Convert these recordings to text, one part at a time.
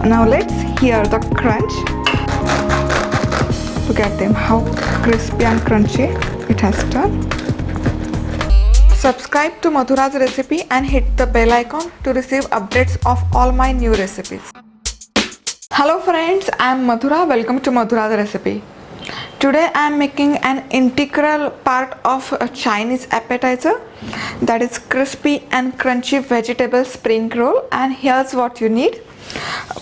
Now let's hear the crunch. Look at them, how crispy and crunchy it has turned. Subscribe to Madhura's recipe and hit the bell icon to receive updates of all my new recipes. Hello friends, I am Madhura. Welcome to Madhura's recipe. Today I am making an integral part of a Chinese appetizer, that is crispy and crunchy vegetable spring roll. And here's what you need.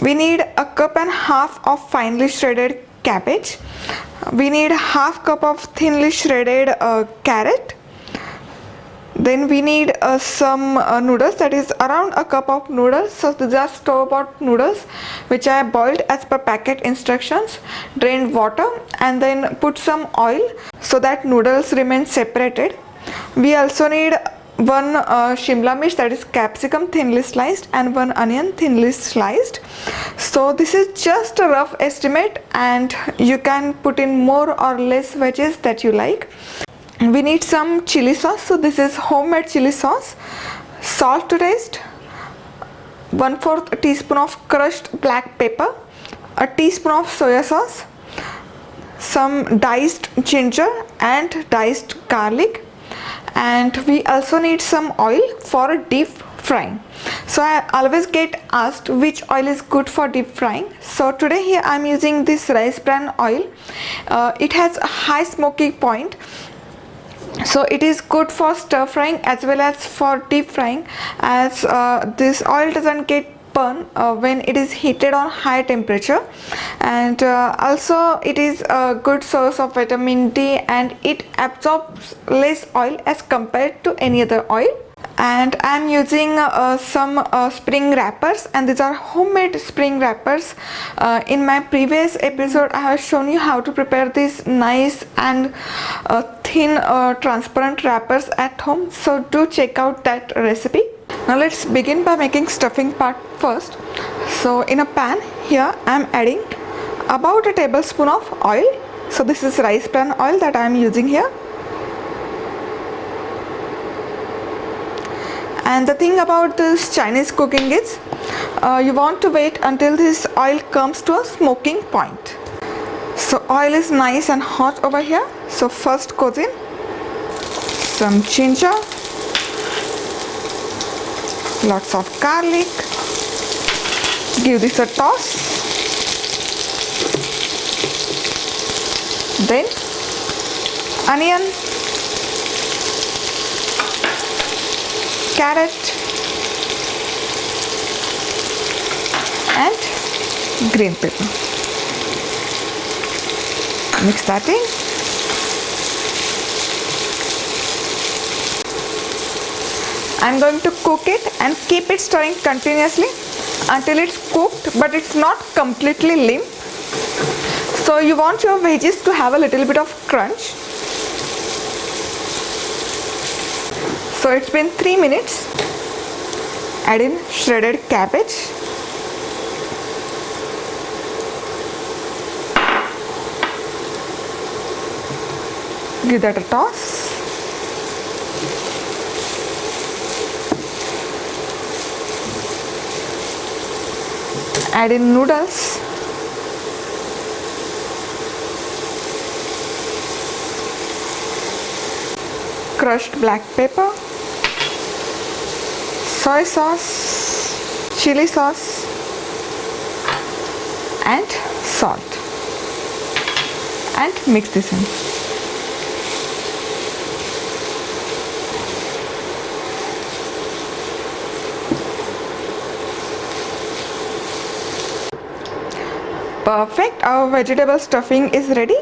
We need a cup and half of finely shredded cabbage. We need half cup of thinly shredded carrot. Then we need some noodles, that is around a cup of noodles. So these are store-bought noodles which I boiled as per packet instructions, drained water and then put some oil so that noodles remain separated. We also need one shimla mirch, that is capsicum thinly sliced, and one onion thinly sliced. So this is just a rough estimate and you can put in more or less veggies that you like. We need some chili sauce, so this is homemade chili sauce. Salt to taste, 1/4 teaspoon of crushed black pepper, a teaspoon of soya sauce, some diced ginger and diced garlic, and we also need some oil for deep frying. So I always get asked which oil is good for deep frying. So today here I am using this rice bran oil. It has a high smoky point, so it is good for stir frying as well as for deep frying, as this oil doesn't get burned when it is heated on high temperature. And also it is a good source of vitamin D and it absorbs less oil as compared to any other oil. And I am using some spring wrappers, and these are homemade spring wrappers. In my previous episode I have shown you how to prepare these nice and thin transparent wrappers at home, so do check out that recipe. Now let's begin by making stuffing part first. So in a pan here I am adding about a tablespoon of oil. So this is rice bran oil that I am using here. And the thing about this Chinese cooking is you want to wait until this oil comes to a smoking point. So oil is nice and hot over here. So first goes in some ginger, lots of garlic. Give this a toss. Then onion, carrot and green pepper. Mix that in. I'm going to cook it and keep it stirring continuously until it's cooked, but it's not completely limp. So you want your veggies to have a little bit of crunch. So it's been 3 minutes. Add in shredded cabbage. Give that a toss. Add in noodles. Crushed black pepper, soy sauce, chili sauce and salt, and mix this in. Perfect, our vegetable stuffing is ready.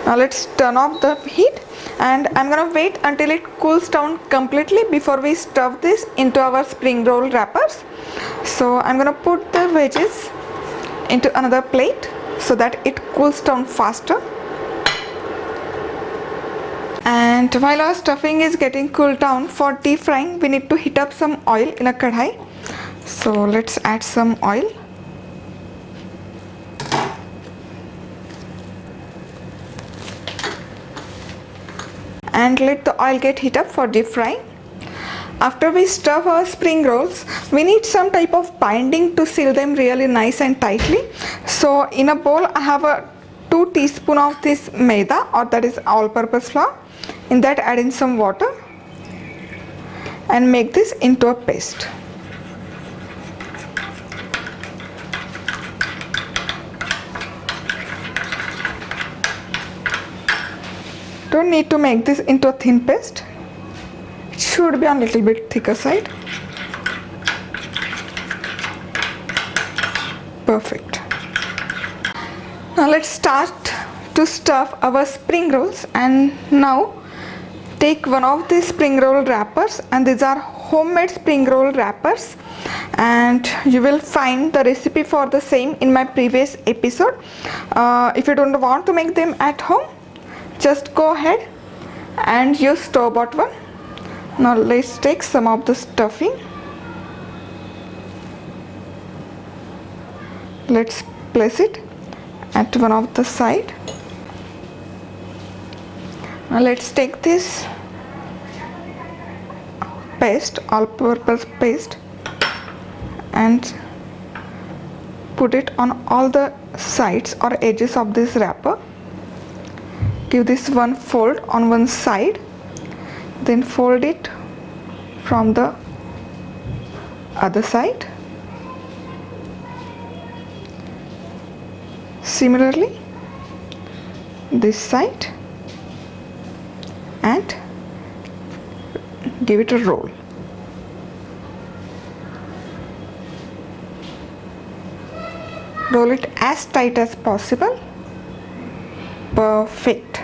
Now let's turn off the heat, and I'm gonna wait until it cools down completely before we stuff this into our spring roll wrappers. So I'm gonna put the veggies into another plate so that it cools down faster. And while our stuffing is getting cooled down, for deep frying we need to heat up some oil in a kadhai. So let's add some oil. And let the oil get heat up for deep frying. After we stuff our spring rolls, we need some type of binding to seal them really nice and tightly. So in a bowl I have a 2 teaspoons of this Maida, or that is all-purpose flour. In that add in some water and make this into a paste. Don't need to make this into a thin paste. It should be on a little bit thicker side. Perfect. Now let's start to stuff our spring rolls, and now take one of these spring roll wrappers, and these are homemade spring roll wrappers, and you will find the recipe for the same in my previous episode. If you don't want to make them at home, just go ahead and use store-bought one. Now let's take some of the stuffing. Let's place it at one of the side. Now let's take this paste, all-purpose paste, and put it on all the sides or edges of this wrapper. Give this one fold on one side, then fold it from the other side. Similarly, this side, and give it a roll. Roll it as tight as possible. Perfect.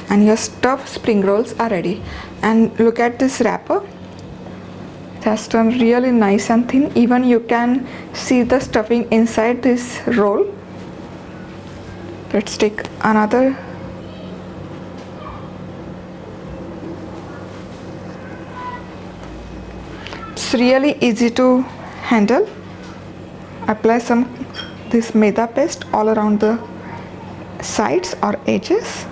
And your stuffed spring rolls are ready. And look at this wrapper. It has turned really nice and thin. Even you can see the stuffing inside this roll. Let's take another. It's really easy to handle. Apply some this Maida paste all around the sides or edges.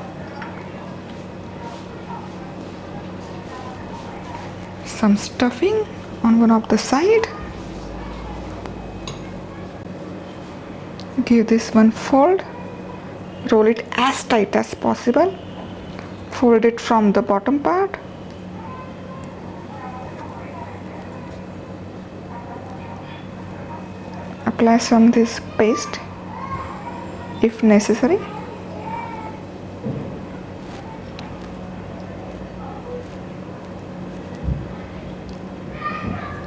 Some stuffing on one of the side. Give this one fold. Roll it as tight as possible. Fold it from the bottom part. Apply some this paste if necessary.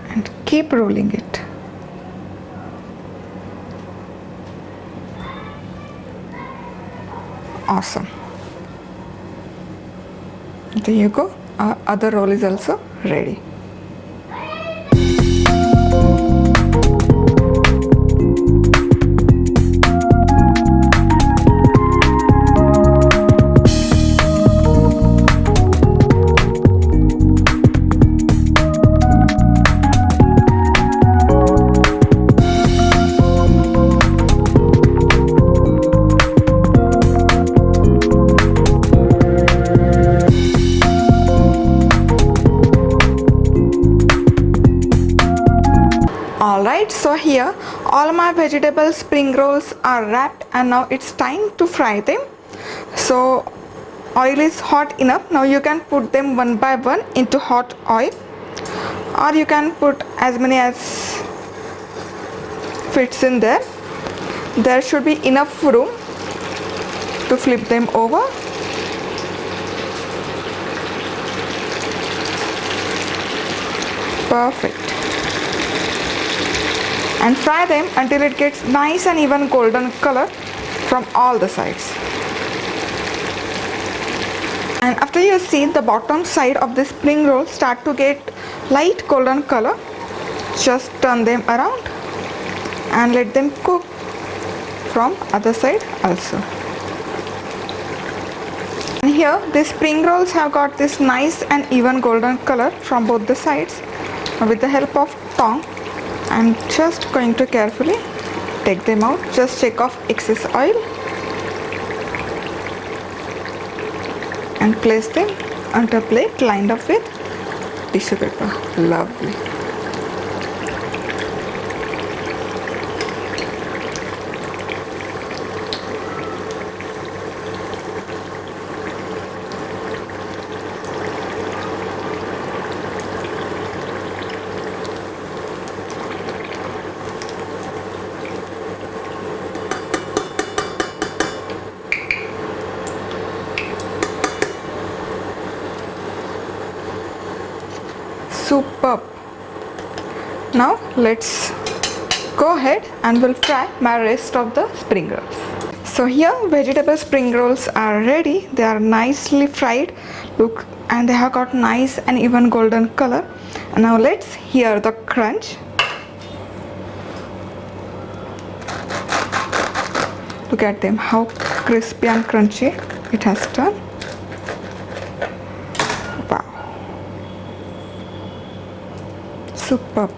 And keep rolling it. Awesome. There you go. Our other roll is also ready. Alright, so here all my vegetable spring rolls are wrapped, and now it's time to fry them. So oil is hot enough. Now you can put them one by one into hot oil, or you can put as many as fits in there. There should be enough room to flip them over. Perfect. And fry them until it gets nice and even golden color from all the sides. And after you see the bottom side of the spring roll start to get light golden color, just turn them around and let them cook from other side also. And here the spring rolls have got this nice and even golden color from both the sides. With the help of tongue, I'm just going to carefully take them out. Just shake off excess oil and place them onto a plate lined up with tissue paper. Lovely. Superb. Now let's go ahead and we'll fry my rest of the spring rolls. So here vegetable spring rolls are ready. They are nicely fried. Look, and they have got nice and even golden color. And now let's hear the crunch. Look at them, how crispy and crunchy it has turned. Wow. Superb.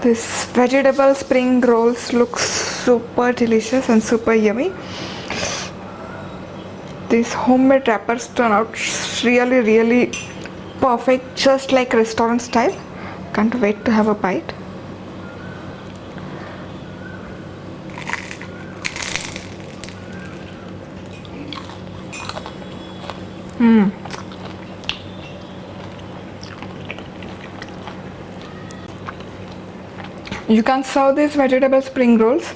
This vegetable spring rolls look super delicious and super yummy. These homemade wrappers turn out really perfect, just like restaurant style. Can't wait to have a bite. You can serve these vegetable spring rolls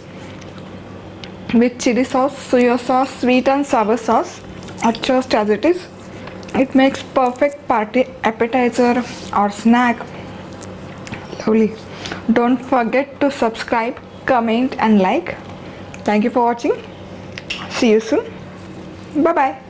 with chili sauce, soya sauce, sweet and sour sauce, or just as it is. It makes perfect party appetizer or snack. Lovely. Don't forget to subscribe, comment and like. Thank you for watching. See you soon. Bye bye.